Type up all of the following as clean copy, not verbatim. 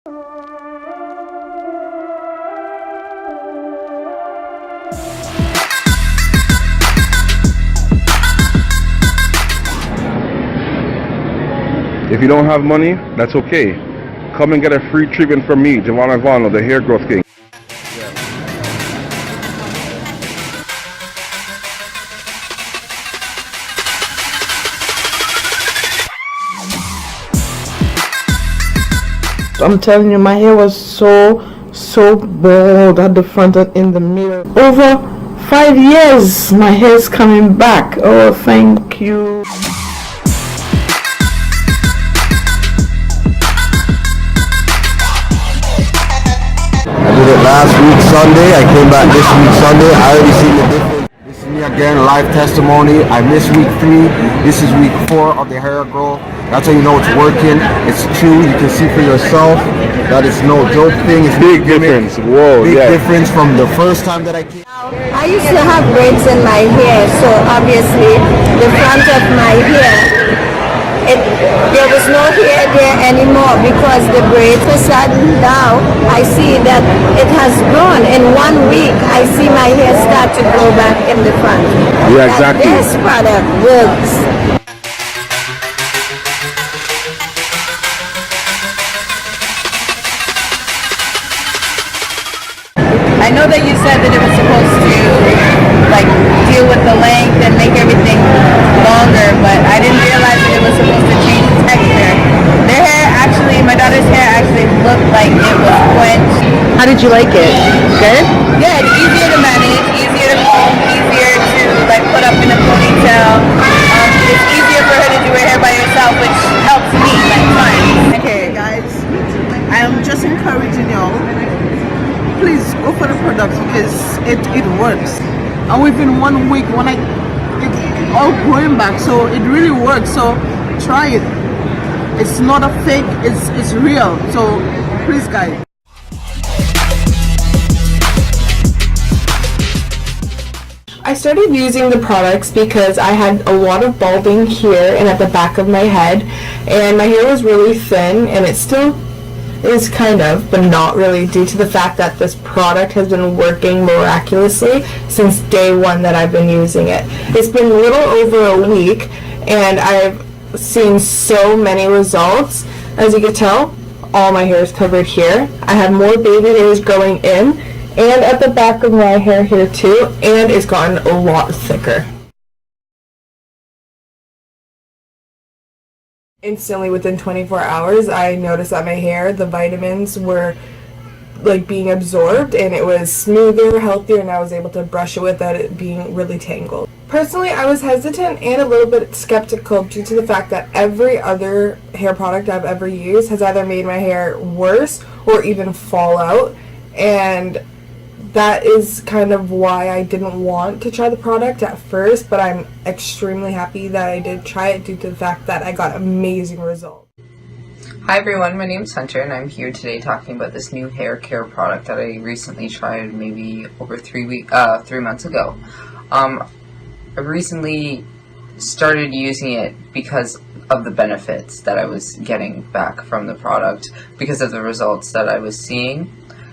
If you don't have money, that's okay. Come and get a free treatment from me, Juvaun Ivauno, the hair growth king. I'm telling you, my hair was so bald at the front and in the middle. Over 5 years, my hair's coming back. Oh, thank you. I did it last week Sunday. I came back this week Sunday. I already seen the difference. This is me again, live testimony. I missed week 3. This is week 4 of the hair growth. That's how you know it's working. It's true. You can see for yourself that it's no joke thing. It's Big difference. Whoa, big yeah. difference from the first time that I came. I used to have braids in my hair, so obviously the front of my hair, there was no hair there anymore because the braids were sudden. Now I see that it has grown. In 1 week, I see my hair start to grow back in the front. Yeah, exactly. This product works. I know that you said that it was supposed to like deal with the length and make everything longer, but I didn't realize that it was supposed to change the texture. Their hair actually, my daughter's hair actually looked like it was quenched. How did you like it? Good? Yeah, it's easier to manage, easier to comb, easier to like put up in a ponytail. It's easier for her to do her hair by herself, which helps me like tons. Okay guys, I am just encouraging y'all, please go for the product because it works. And within 1 week when it's all growing back, so it really works. So try it. It's not a fake, it's real. So please guys. I started using the products because I had a lot of balding here and at the back of my head, and my hair was really thin, and it still is kind of, but not really, due to the fact that this product has been working miraculously since day 1 that I've been using it. It's been a little over a week, and I've seen so many results. As you can tell, all my hair is covered here. I have more baby hairs growing in, and at the back of my hair here too, and it's gotten a lot thicker. Instantly, within 24 hours, I noticed that my hair, the vitamins were like being absorbed, and it was smoother, healthier, and I was able to brush it without it being really tangled. Personally, I was hesitant and a little bit skeptical due to the fact that every other hair product I've ever used has either made my hair worse or even fall out, and that is kind of why I didn't want to try the product at first, but I'm extremely happy that I did try it due to the fact that I got amazing results. Hi everyone, my name's Hunter and I'm here today talking about this new hair care product that I recently tried maybe over 3 months ago. I recently started using it because of the benefits that I was getting back from the product, because of the results that I was seeing.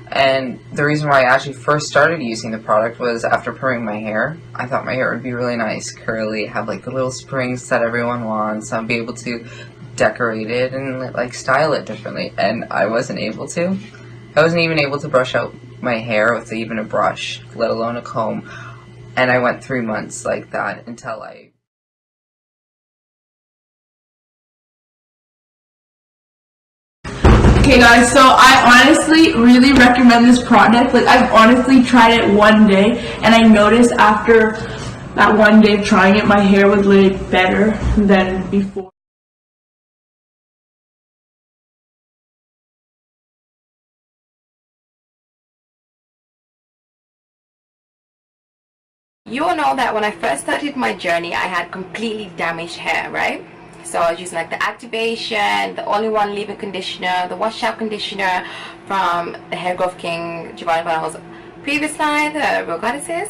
And the reason why I actually first started using the product was after perming my hair. I thought my hair would be really nice, curly, have like the little springs that everyone wants. I'd be able to decorate it and like style it differently, and I wasn't able to. I wasn't even able to brush out my hair with even a brush, let alone a comb. And I went 3 months like that until I... Okay guys, so I honestly really recommend this product. Like, I've honestly tried it 1 day, and I noticed after that 1 day of trying it, my hair was literally better than before. You all know that when I first started my journey, I had completely damaged hair, right? So I was using like the Activation, the all-in-one leave-in conditioner, the wash-out conditioner from the Hair Growth King Juvaun Ivauno's previous line, the Real Goddesses.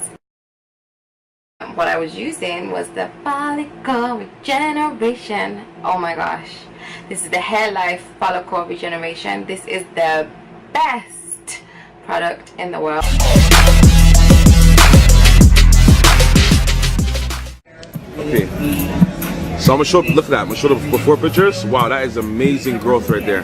What I was using was the follicle regeneration. Oh my gosh, this is the Hair Life follicle regeneration. This is the best product in the world. Okay, so I'm gonna show, look at that, I'm gonna show the before pictures. Wow, that is amazing growth right there.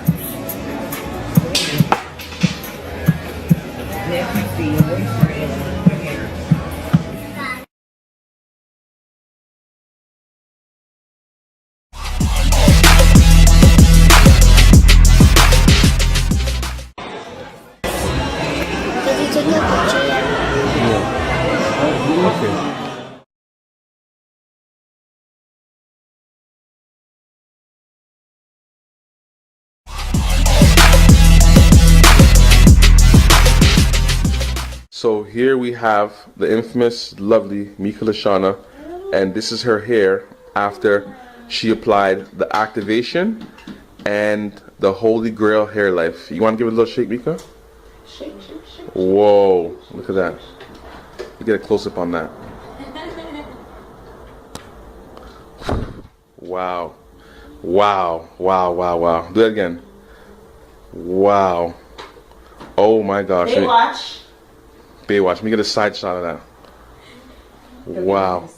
So here we have the infamous, lovely Mika Lashana, and this is her hair after she applied the activation and the Holy Grail Hair Life. You want to give it a little shake, Mika? Shake, shake, shake. Whoa, look at that. You get a close-up on that. Wow. Wow, wow, wow, wow. Do that again. Wow. Oh my gosh. Baywatch. Baywatch. Let me get a side shot of that. Wow.